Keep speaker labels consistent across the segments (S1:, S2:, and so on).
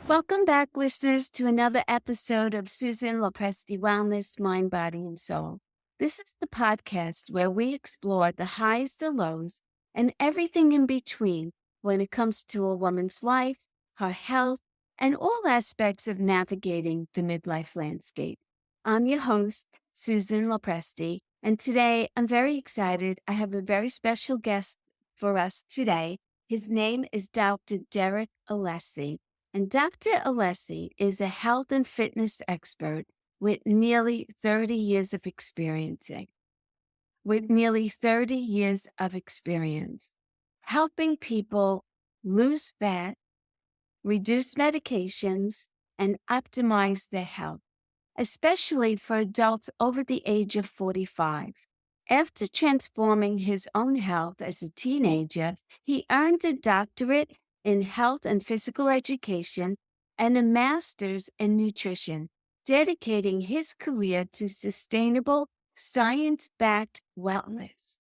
S1: Welcome back, listeners, to another episode of Susan LoPresti Wellness, Mind, Body, and Soul. This is the podcast where we explore the highs, the lows, and everything in between when it comes to a woman's life, her health, and all aspects of navigating the midlife landscape. I'm your host, Susan LoPresti, and today I'm very excited. I have a very special guest for us today. His name is Dr. Derek Alessi. And Dr. Alessi is a health and fitness expert with nearly 30 years of experience, helping people lose fat, reduce medications, and optimize their health, especially for adults over the age of 45. After transforming his own health as a teenager, he earned a doctorate in health and physical education and a master's in nutrition, dedicating his career to sustainable, science-backed wellness.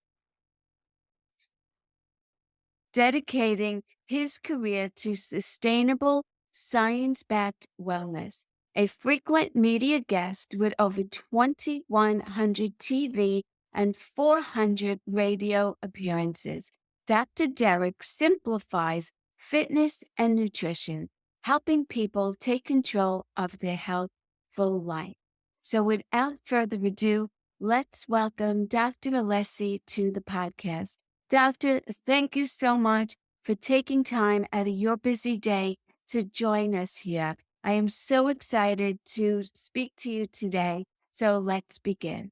S1: Dedicating his career to sustainable, science-backed wellness. A frequent media guest with over 2,100 TV and 400 radio appearances, Dr. Derek simplifies fitness and nutrition, helping people take control of their health full life. So without further ado, let's welcome Dr. Alessi to the podcast. Doctor, thank you so much for taking time out of your busy day to join us here. I am so excited to speak to you today. So let's begin.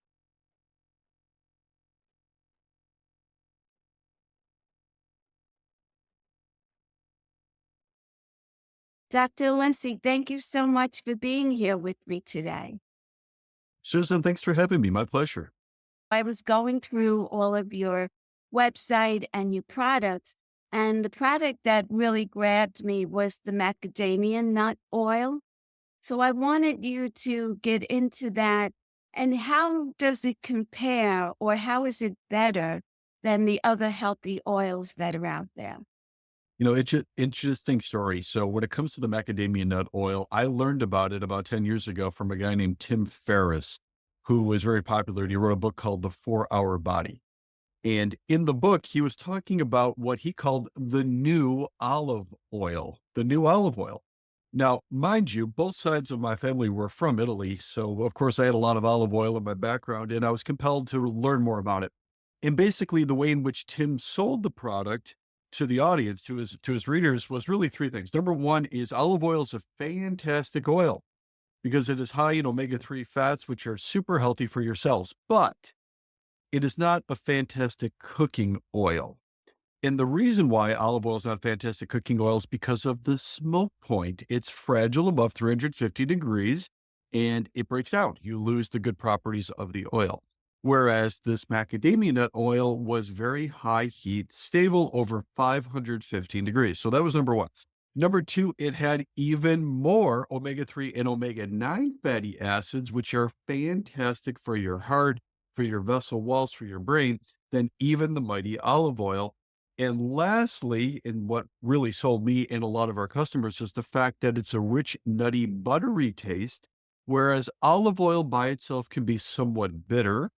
S1: Dr. Lindsay, thank you so much for being here with me today.
S2: Susan, thanks for having me. My pleasure.
S1: I was going through all of your website and your products, and the product that really grabbed me was the macadamia nut oil. So I wanted you to get into that. And how does it compare, or how is it better than the other healthy oils that are out there?
S2: It's an interesting story. So when it comes to the macadamia nut oil, I learned about it about 10 years ago from a guy named Tim Ferriss, who was very popular. And he wrote a book called The 4 Hour Body. And in the book, he was talking about what he called the new olive oil, Now, mind you, both sides of my family were from Italy. So of course I had a lot of olive oil in my background and I was compelled to learn more about it. And basically the way in which Tim sold the product to the audience, to his readers, was really three things. Number one is olive oil is a fantastic oil because it is high in omega-3 fats, which are super healthy for your cells, but it is not a fantastic cooking oil. And the reason why olive oil is not fantastic cooking oil is because of the smoke point. It's fragile above 350 degrees and it breaks down. You lose the good properties of the oil. Whereas this macadamia nut oil was very high heat, stable over 515 degrees. So that was number one. Number two, it had even more omega-3 and omega-9 fatty acids, which are fantastic for your heart, for your vessel walls, for your brain, than even the mighty olive oil. And lastly, and what really sold me and a lot of our customers, is the fact that it's a rich, nutty, buttery taste, whereas olive oil by itself can be somewhat bitter.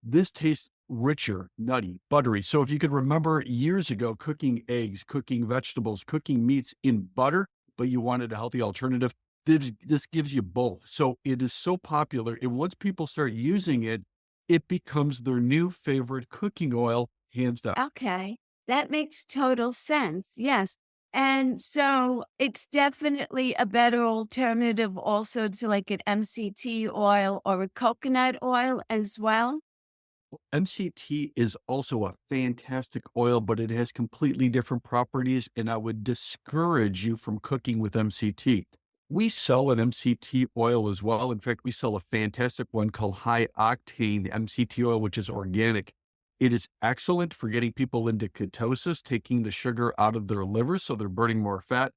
S2: This tastes richer, nutty, buttery. So if you could remember years ago, cooking eggs, cooking vegetables, cooking meats in butter, but you wanted a healthy alternative, this gives you both. So it is so popular. And once people start using it, it becomes their new favorite cooking oil, hands down.
S1: Okay, that makes total sense. Yes. And so it's definitely a better alternative also to like an MCT oil or a coconut oil as well.
S2: MCT is also a fantastic oil, but it has completely different properties, and I would discourage you from cooking with MCT. We sell an MCT oil as well. In fact, we sell a fantastic one called high octane MCT oil, which is organic. It is excellent for getting people into ketosis, taking the sugar out of their liver so they're burning more fat.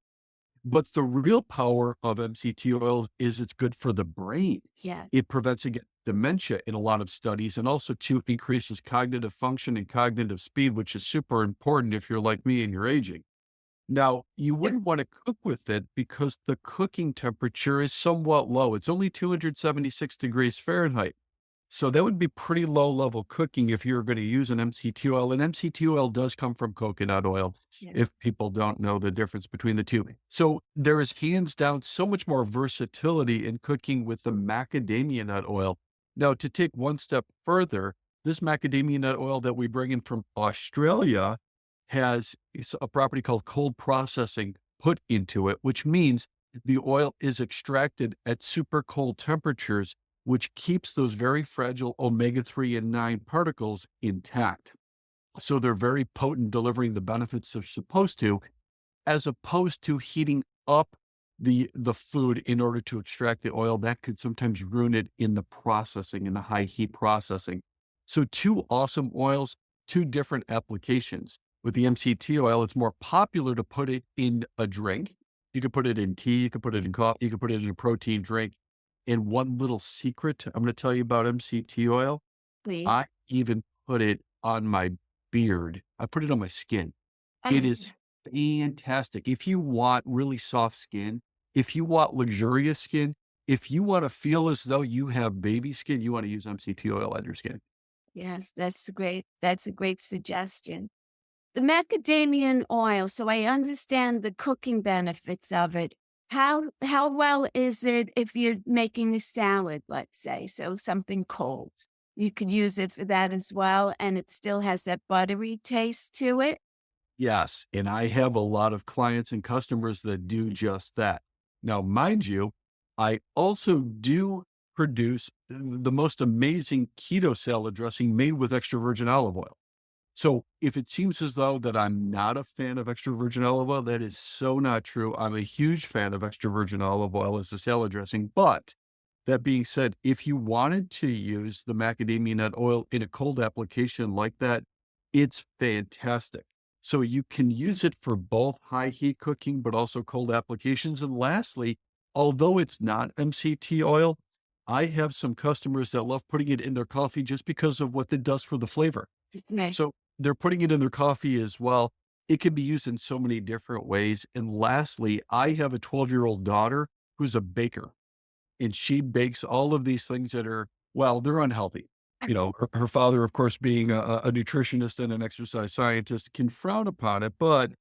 S2: But the real power of MCT oil is it's good for the brain.
S1: Yeah.
S2: It prevents against dementia in a lot of studies, and also too increases cognitive function and cognitive speed, which is super important if you're like me and you're aging. Now, you
S1: So
S2: wouldn't want to cook with it because the cooking temperature is somewhat low. It's only 276 degrees Fahrenheit. So that would be pretty low level cooking if you're going to use an MCT oil. And MCT oil does come from coconut oil
S1: yeah.
S2: if people don't know the difference between the two. So there is hands down so much more versatility in cooking with the macadamia nut oil. Now, to take one step further, this macadamia nut oil that we bring in from Australia has a property called cold processing put into it, which means the oil is extracted at super cold temperatures, which keeps those very fragile omega-3 and 9 particles intact. So they're very potent, delivering the benefits they're supposed to, as opposed to heating up the food in order to extract the oil. That could sometimes ruin it in the processing, in the high heat processing. So two awesome oils, two different applications. With the MCT oil, it's more popular to put it in a drink. You could put it in tea, you could put it in coffee, you could put it in a protein drink. And one little secret I'm going to tell you about MCT oil,
S1: please.
S2: I even put it on my beard. I put it on my skin. It is fantastic. If you want really soft skin, if you want luxurious skin, if you want to feel as though you have baby skin, you want to use MCT oil on your skin.
S1: Yes, that's great. That's a great suggestion. The macadamian oil, so I understand the cooking benefits of it. How well is it if you're making a salad, let's say, so something cold? You could use it for that as well, and it still has that buttery taste to it?
S2: Yes, and I have a lot of clients and customers that do just that. Now, mind you, I also do produce the most amazing keto salad dressing made with extra virgin olive oil. So if it seems as though that I'm not a fan of extra virgin olive oil, that is so not true. I'm a huge fan of extra virgin olive oil as a salad dressing. But that being said, if you wanted to use the macadamia nut oil in a cold application like that, it's fantastic. So you can use it for both high heat cooking, but also cold applications. And lastly, although it's not MCT oil, I have some customers that love putting it in their coffee just because of what it does for the flavor.
S1: Right.
S2: So they're putting it in their coffee as well. It can be used in so many different ways. And lastly, I have a 12-year-old daughter who's a baker, and she bakes all of these things that are, well, they're unhealthy. You know, her father, of course, being a nutritionist and an exercise scientist, can frown upon it, but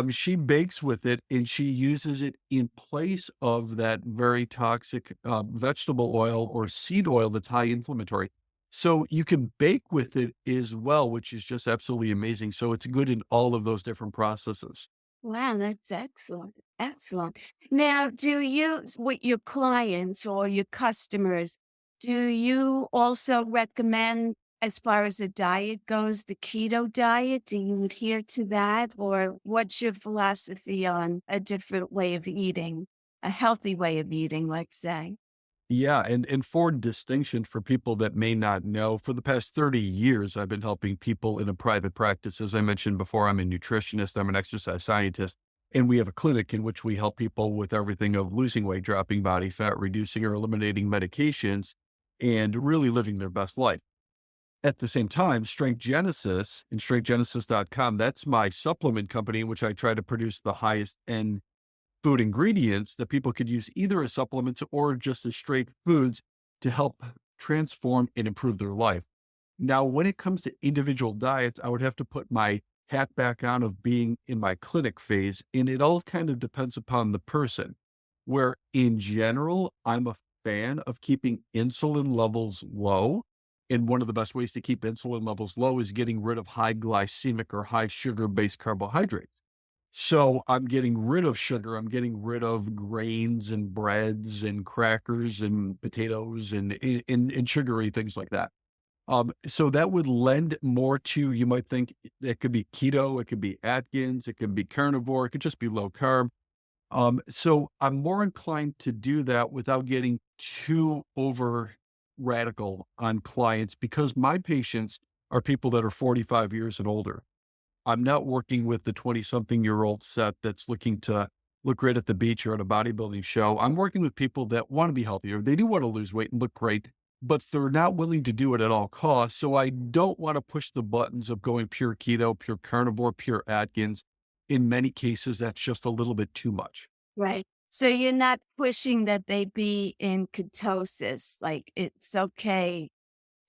S2: she bakes with it and she uses it in place of that very toxic vegetable oil or seed oil that's high inflammatory. So you can bake with it as well, which is just absolutely amazing. So it's good in all of those different processes.
S1: Wow, that's excellent. Excellent. Now, do you, with your clients or your customers, do you also recommend, as far as the diet goes, the keto diet? Do you adhere to that? Or what's your philosophy on a different way of eating, a healthy way of eating, let's say?
S2: Yeah, and for distinction for people that may not know, for the past 30 years, I've been helping people in a private practice. As I mentioned before, I'm a nutritionist, I'm an exercise scientist, and we have a clinic in which we help people with everything of losing weight, dropping body fat, reducing or eliminating medications, and really living their best life. At the same time, Strength Genesis and strengthgenesis.com, that's my supplement company in which I try to produce the highest end food ingredients that people could use either as supplements or just as straight foods to help transform and improve their life. Now, when it comes to individual diets, I would have to put my hat back on of being in my clinic phase, and it all kind of depends upon the person. Where in general, I'm a fan of keeping insulin levels low. And one of the best ways to keep insulin levels low is getting rid of high glycemic or high sugar based carbohydrates. So I'm getting rid of sugar. I'm getting rid of grains and breads and crackers and potatoes and sugary things like that. So that would lend more to, you might think it could be keto, it could be Atkins, it could be carnivore, it could just be low carb. So I'm more inclined to do that without getting too over radical on clients because my patients are people that are 45 years and older. I'm not working with the 20-something-year-old set that's looking to look great at the beach or at a bodybuilding show. I'm working with people that want to be healthier. They do want to lose weight and look great, but they're not willing to do it at all costs. So I don't want to push the buttons of going pure keto, pure carnivore, pure Atkins. In many cases, that's just a little bit too much.
S1: Right. So you're not pushing that they be in ketosis, like, it's okay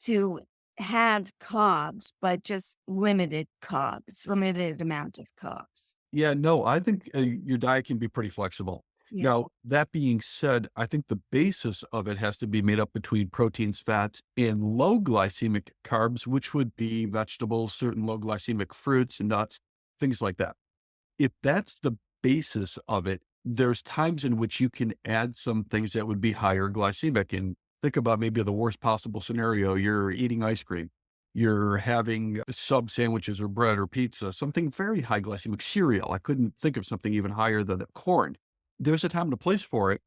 S1: to have carbs, but just limited carbs, limited amount of carbs.
S2: Yeah, no, I think your diet can be pretty flexible.
S1: Yeah.
S2: Now, that being said, I think the basis of it has to be made up between proteins, fats, and low glycemic carbs, which would be vegetables, certain low glycemic fruits and nuts, things like that. If that's the basis of it, there's times in which you can add some things that would be higher glycemic. And think about maybe the worst possible scenario. You're eating ice cream, you're having sub sandwiches or bread or pizza, something very high glycemic cereal. I couldn't think of something even higher than the corn. There's a time and a place for it,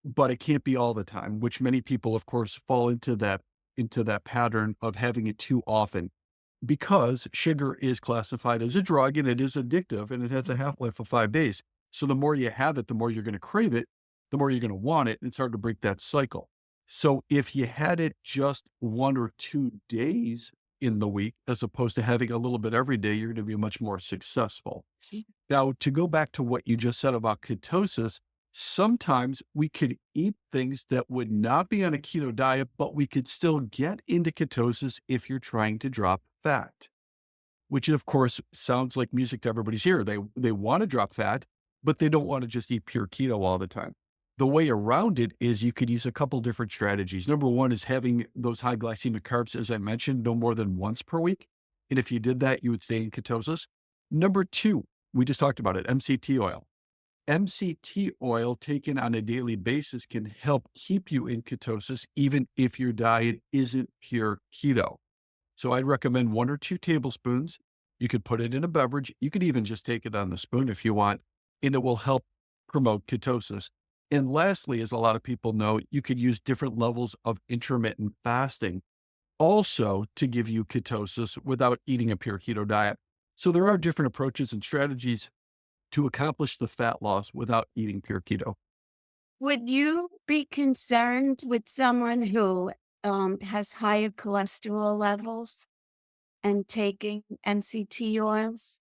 S2: but it can't be all the time, which many people, of course, fall into that pattern of having it too often because sugar is classified as a drug and it is addictive and it has a half-life of 5 days. So the more you have it, the more you're going to crave it, the more you're going to want it. And it's hard to break that cycle. So if you had it just 1 or 2 days in the week, as opposed to having a little bit every day, you're going to be much more successful. Now, to go back to what you just said about ketosis, sometimes we could eat things that would not be on a keto diet, but we could still get into ketosis if you're trying to drop fat, which of course sounds like music to everybody's ear. They want to drop fat, but they don't want to just eat pure keto all the time. The way around it is you could use a couple different strategies. Number one is having those high glycemic carbs, as I mentioned, no more than once per week. And if you did that, you would stay in ketosis. Number two, we just talked about it, MCT oil. MCT oil taken on a daily basis can help keep you in ketosis, even if your diet isn't pure keto. So I'd recommend 1 or 2 tablespoons. You could put it in a beverage. You could even just take it on the spoon if you want, and it will help promote ketosis. And lastly, as a lot of people know, you could use different levels of intermittent fasting also to give you ketosis without eating a pure keto diet. So there are different approaches and strategies to accomplish the fat loss without eating pure keto.
S1: Would you be concerned with someone who has higher cholesterol levels and taking NCT oils?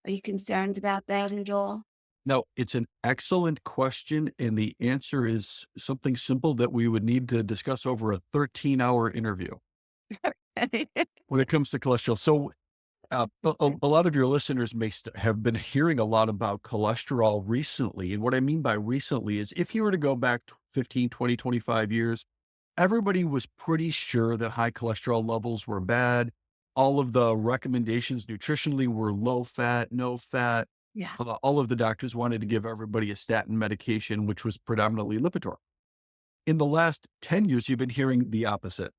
S1: Are you concerned about that at all?
S2: Now, it's an excellent question. And the answer is something simple that we would need to discuss over a 13-hour interview when it comes to cholesterol. So, a lot of your listeners may have been hearing a lot about cholesterol recently. And what I mean by recently is if you were to go back 15, 20, 25 years, everybody was pretty sure that high cholesterol levels were bad. All of the recommendations nutritionally were low fat, no fat.
S1: Yeah.
S2: All of the doctors wanted to give everybody a statin medication, which was predominantly Lipitor. In the last 10 years, you've been hearing the opposite.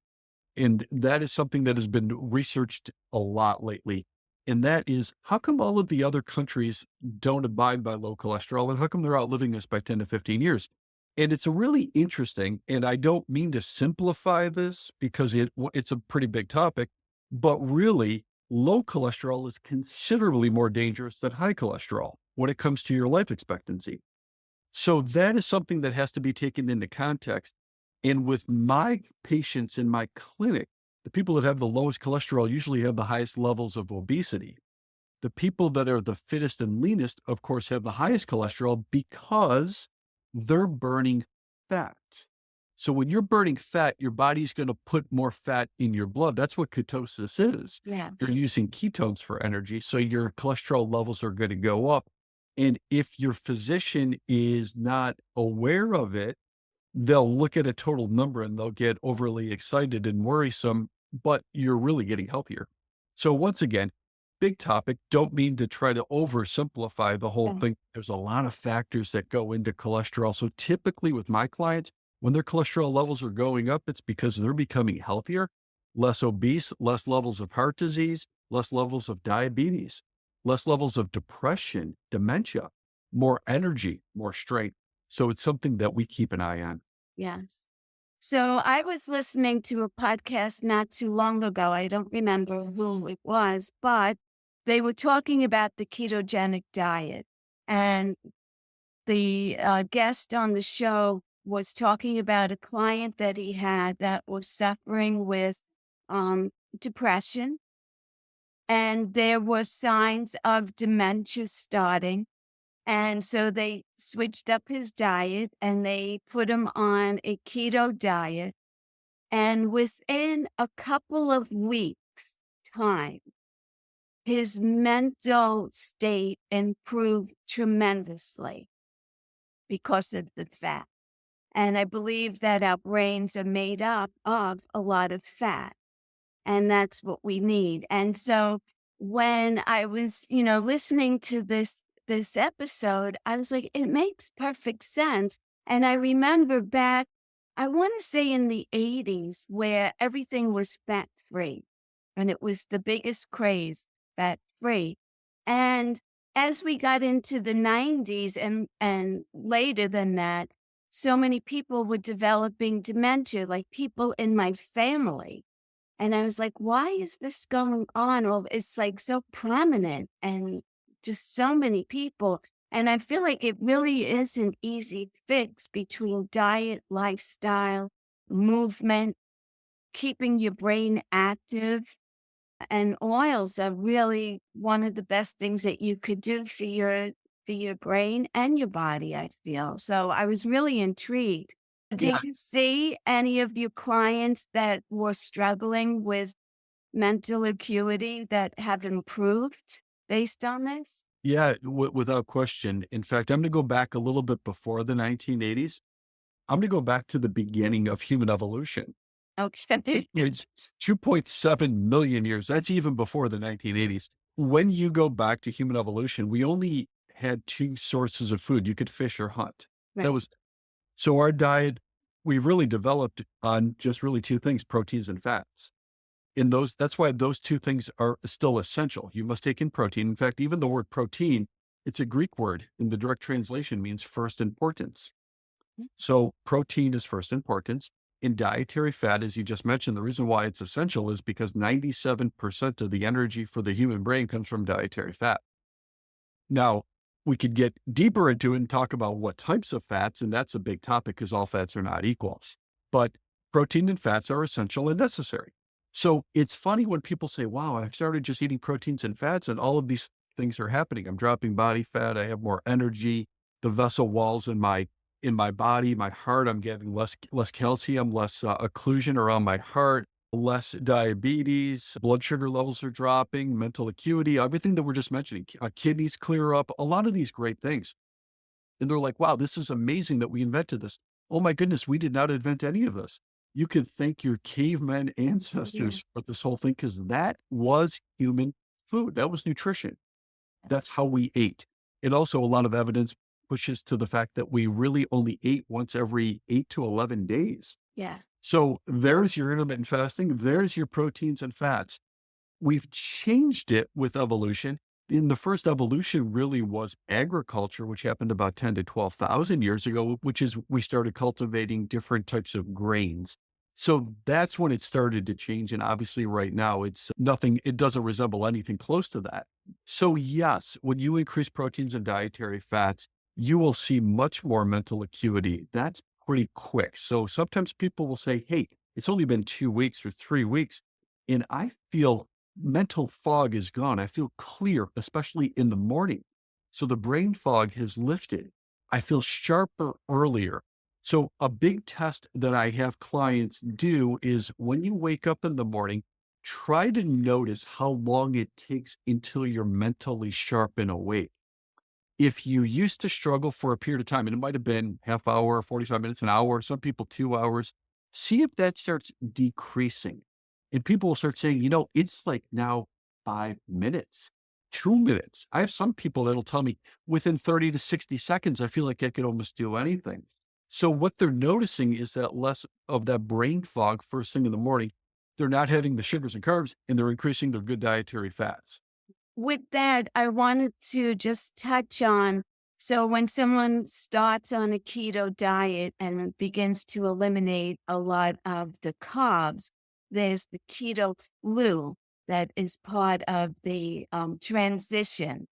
S2: And that is something that has been researched a lot lately. And that is how come all of the other countries don't abide by low cholesterol and how come they're outliving us by 10 to 15 years? And it's a really interesting, and I don't mean to simplify this because it's a pretty big topic, but really low cholesterol is considerably more dangerous than high cholesterol when it comes to your life expectancy. So that is something that has to be taken into context. And with my patients in my clinic, the people that have the lowest cholesterol usually have the highest levels of obesity. The people that are the fittest and leanest, of course, have the highest cholesterol because they're burning fat. So when you're burning fat, your body's going to put more fat in your blood. That's what ketosis is. You're
S1: Yes.
S2: using ketones for energy. So your cholesterol levels are going to go up. And if your physician is not aware of it, they'll look at a total number and they'll get overly excited and worrisome, but you're really getting healthier. So once again, big topic, don't mean to try to oversimplify the whole
S1: Yeah.
S2: thing. There's a lot of factors that go into cholesterol. So typically with my clients, when their cholesterol levels are going up, it's because they're becoming healthier, less obese, less levels of heart disease, less levels of diabetes, less levels of depression, dementia, more energy, more strength. So it's something that we keep an eye on.
S1: Yes. So I was listening to a podcast not too long ago. I don't remember who it was, but they were talking about the ketogenic diet. And the guest on the show was talking about a client that he had that was suffering with um, depression. and there were signs of dementia starting. And so they switched up his diet and they put him on a keto diet. And within a couple of weeks' time, his mental state improved tremendously because of the fat. And I believe that our brains are made up of a lot of fat, and that's what we need. And so when I was, listening to this episode, I was like, it makes perfect sense. And I remember back, I want to say in the 80s, where everything was fat free and it was the biggest craze, fat free. And as we got into the 90s and later than that, so many people were developing dementia, like people in my family. And I was like, why is this going on? Well, it's like so prominent and just so many people. And I feel like it really is an easy fix between diet, lifestyle, movement, keeping your brain active. And oils are really one of the best things that you could do for your brain and your body, I feel. So I was really intrigued. Did you see any of your clients that were struggling with mental acuity that have improved based on this?
S2: Yeah, without question. In fact, I'm going to go back a little bit before the 1980s. I'm going to go back to the beginning of human evolution.
S1: Okay.
S2: It's 2.7 million years. That's even before the 1980s. When you go back to human evolution, we only had two sources of food. You could fish or hunt. That
S1: Right.
S2: was so our diet, we really developed on just really two things, proteins and fats. In those, that's why those two things are still essential. You must take in protein. In fact, even the word protein, it's a Greek word in the direct translation means first importance. So protein is first importance. In dietary fat, as you just mentioned, the reason why it's essential is because 97% of the energy for the human brain comes from dietary fat. Now, we could get deeper into it and talk about what types of fats, and that's a big topic because all fats are not equal. But protein and fats are essential and necessary. So it's funny when people say, wow, I've started just eating proteins and fats, and all of these things are happening. I'm dropping body fat, I have more energy, the vessel walls in my body, my heart, I'm getting less calcium, less occlusion around my heart, less diabetes, blood sugar levels are dropping, mental acuity, everything that we're just mentioning, kidneys clear up, a lot of these great things. And they're like, wow, this is amazing that we invented this. Oh my goodness, we did not invent any of this. You could thank your caveman
S1: Yeah.
S2: ancestors for this whole thing because that was human food. That was nutrition. That's how we ate. And also a lot of evidence pushes to the fact that we really only ate once every 8 to 11 days.
S1: Yeah.
S2: So there's your intermittent fasting. There's your proteins and fats. We've changed it with evolution. In the first evolution really was agriculture, which happened about 10 to 12,000 years ago, which is we started cultivating different types of grains. So that's when it started to change. And obviously right now it's nothing, it doesn't resemble anything close to that. So yes, when you increase proteins and dietary fats, you will see much more mental acuity. That's pretty quick. So sometimes people will say, hey, it's only been 2 weeks or 3 weeks. And I feel mental fog is gone. I feel clear, especially in the morning. So the brain fog has lifted. I feel sharper earlier. So a big test that I have clients do is when you wake up in the morning, try to notice how long it takes until you're mentally sharp and awake. If you used to struggle for a period of time, and it might have been half hour, 45 minutes, an hour, some people 2 hours, see if that starts decreasing. And people will start saying, it's like now 5 minutes, 2 minutes. I have some people that'll tell me within 30 to 60 seconds, I feel like I could almost do anything. So what they're noticing is that less of that brain fog first thing in the morning. They're not having the sugars and carbs and they're increasing their good dietary fats.
S1: With that, I wanted to just touch on, so when someone starts on a keto diet and begins to eliminate a lot of the carbs, there's the keto flu that is part of the transition.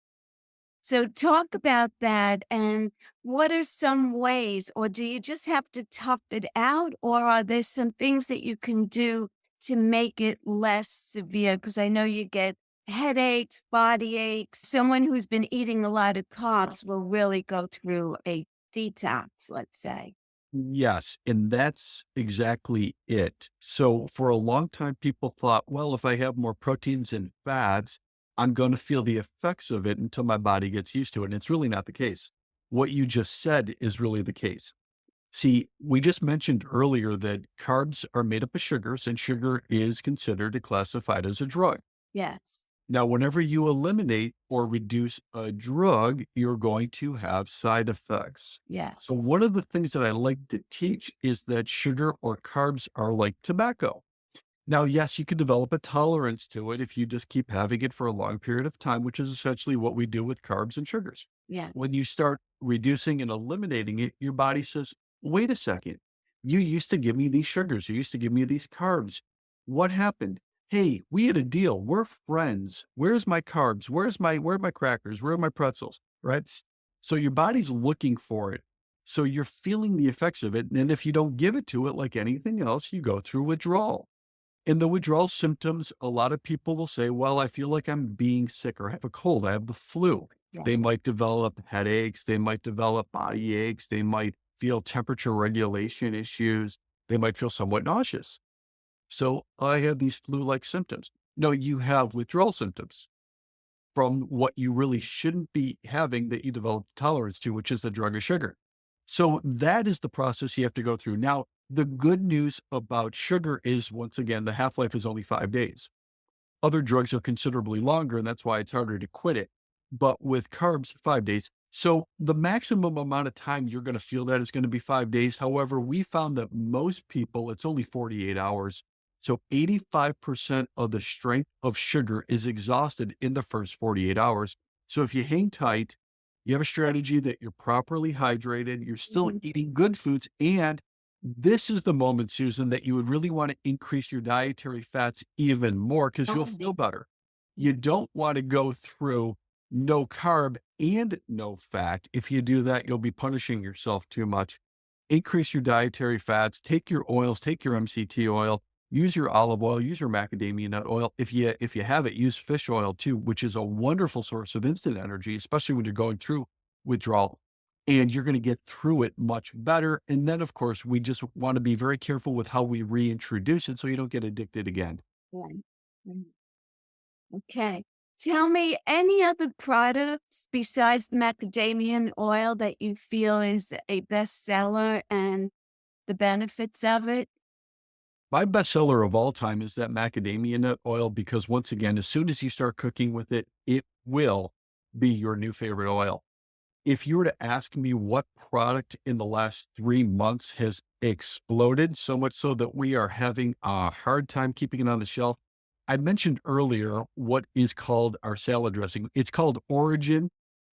S1: So, talk about that, and what are some ways, or do you just have to tough it out, or are there some things that you can do to make it less severe? Because I know you get headaches, body aches. Someone who's been eating a lot of carbs will really go through a detox, let's say.
S2: Yes, and that's exactly it. So for a long time, people thought, well, if I have more proteins and fats, I'm going to feel the effects of it until my body gets used to it. And it's really not the case. What you just said is really the case. See, we just mentioned earlier that carbs are made up of sugars, and sugar is considered and classified as a drug.
S1: Yes.
S2: Now, whenever you eliminate or reduce a drug, you're going to have side effects. So,
S1: Yes.
S2: one of the things that I like to teach is that sugar or carbs are like tobacco. Now, yes, you could develop a tolerance to it if you just keep having it for a long period of time, which is essentially what we do with carbs and sugars.
S1: Yeah.
S2: When you start reducing and eliminating it, your body says, wait a second, you used to give me these sugars, you used to give me these carbs. What happened? Hey, we had a deal. We're friends. Where's my carbs? Where are my crackers? Where are my pretzels? Right? So your body's looking for it. So you're feeling the effects of it. And if you don't give it to it like anything else, you go through withdrawal. In the withdrawal symptoms, a lot of people will say, well, I feel like I'm being sick or I have a cold, I have the flu.
S1: Yeah.
S2: They might develop headaches, they might develop body aches, they might feel temperature regulation issues, they might feel somewhat nauseous. So I have these flu like symptoms. No, you have withdrawal symptoms from what you really shouldn't be having that you develop tolerance to, which is the drug of sugar. So that is the process you have to go through. Now, the good news about sugar is, once again, the half life is only 5 days. Other drugs are considerably longer, and that's why it's harder to quit it. But with carbs, 5 days. So the maximum amount of time you're going to feel that is going to be 5 days. However, we found that most people, it's only 48 hours. So 85% of the strength of sugar is exhausted in the first 48 hours. So if you hang tight, you have a strategy that you're properly hydrated, you're still
S1: Mhm.
S2: eating good foods, and this is the moment, Susan, that you would really want to increase your dietary fats even more because you'll
S1: Oh,
S2: feel better. You don't want to go through no carb and no fat. If you do that, you'll be punishing yourself too much. Increase your dietary fats, take your oils, take your MCT oil, use your olive oil, use your macadamia nut oil. If you have it, use fish oil too, which is a wonderful source of instant energy, especially when you're going through withdrawal. And you're going to get through it much better. And then, of course, we just want to be very careful with how we reintroduce it so you don't get addicted again.
S1: right. Right. Okay. Tell me any other products besides the macadamia oil that you feel is a bestseller and the benefits of it?
S2: My bestseller of all time is that macadamia nut oil because, once again, as soon as you start cooking with it, it will be your new favorite oil. If you were to ask me what product in the last 3 months has exploded, so much so that we are having a hard time keeping it on the shelf, I mentioned earlier what is called our salad dressing. It's called Origin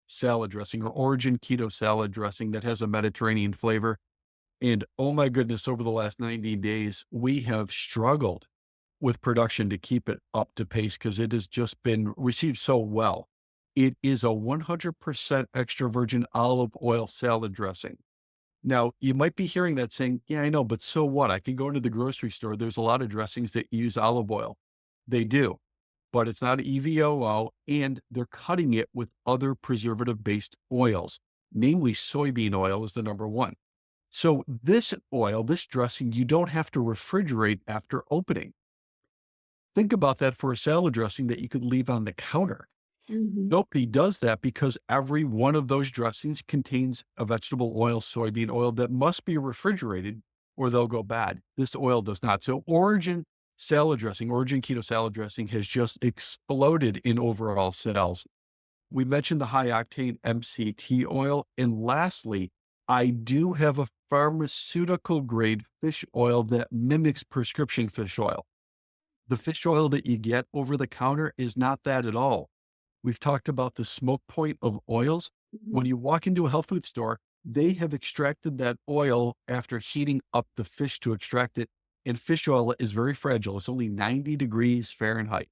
S2: salad dressing or Origin keto salad dressing that has a Mediterranean flavor. And oh my goodness, over the last 90 days, we have struggled with production to keep it up to pace because it has just been received so well. It is a 100% extra virgin olive oil salad dressing. Now, you might be hearing that saying, yeah, I know, but so what? I can go into the grocery store. There's a lot of dressings that use olive oil. They do, but it's not EVOO, and they're cutting it with other preservative based oils, namely soybean oil is the number one. So this oil, this dressing, you don't have to refrigerate after opening. Think about that for a salad dressing that you could leave on the counter.
S1: Mhm.
S2: Nobody does that because every one of those dressings contains a vegetable oil, soybean oil that must be refrigerated or they'll go bad. This oil does not. So Origin keto salad dressing has just exploded in overall sales. We mentioned the high octane MCT oil. And lastly, I do have a pharmaceutical grade fish oil that mimics prescription fish oil. The fish oil that you get over the counter is not that at all. We've talked about the smoke point of oils.
S1: Mhm.
S2: When you walk into a health food store, they have extracted that oil after heating up the fish to extract it. And fish oil is very fragile. It's only 90 degrees Fahrenheit.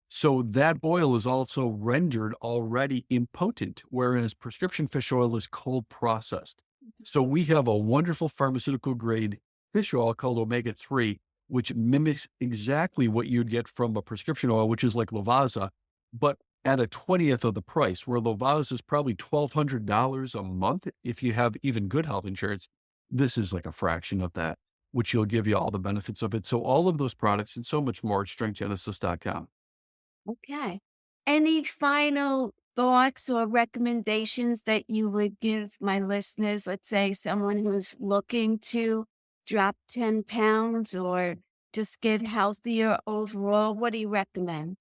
S2: So that oil is also rendered already impotent, whereas prescription fish oil is cold processed. So we have a wonderful pharmaceutical grade fish oil called omega 3 which mimics exactly what you'd get from a prescription oil, which is like Lavazza, but at a 20th of the price, where Lavazza is probably $1,200 a month if you have even good health insurance. This is like a fraction of that, which will give you all the benefits of it. So all of those products and so much more at strengthgenesis.com.
S1: Okay. Any final thoughts or recommendations that you would give my listeners? Let's say someone who's looking to drop 10 pounds or just get healthier overall. What do you recommend?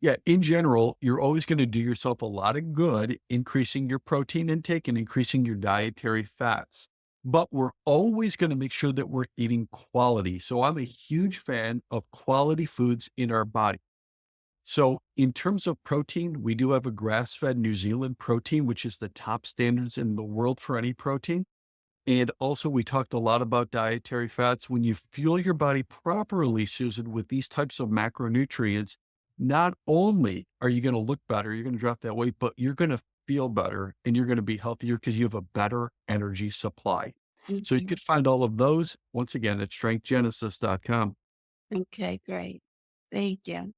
S2: Yeah, in general, you're always going to do yourself a lot of good increasing your protein intake and increasing your dietary fats. But we're always going to make sure that we're eating quality. So I'm a huge fan of quality foods in our body. So in terms of protein, we do have a grass-fed New Zealand protein, which is the top standards in the world for any protein. And also, we talked a lot about dietary fats. When you fuel your body properly, Susan, with these types of macronutrients, not only are you going to look better, you're going to drop that weight, but you're going to feel better and you're going to be healthier because you have a better energy supply. So you
S1: Mhm.
S2: could find all of those once again at strengthgenesis.com.
S1: Okay, great. Thank you.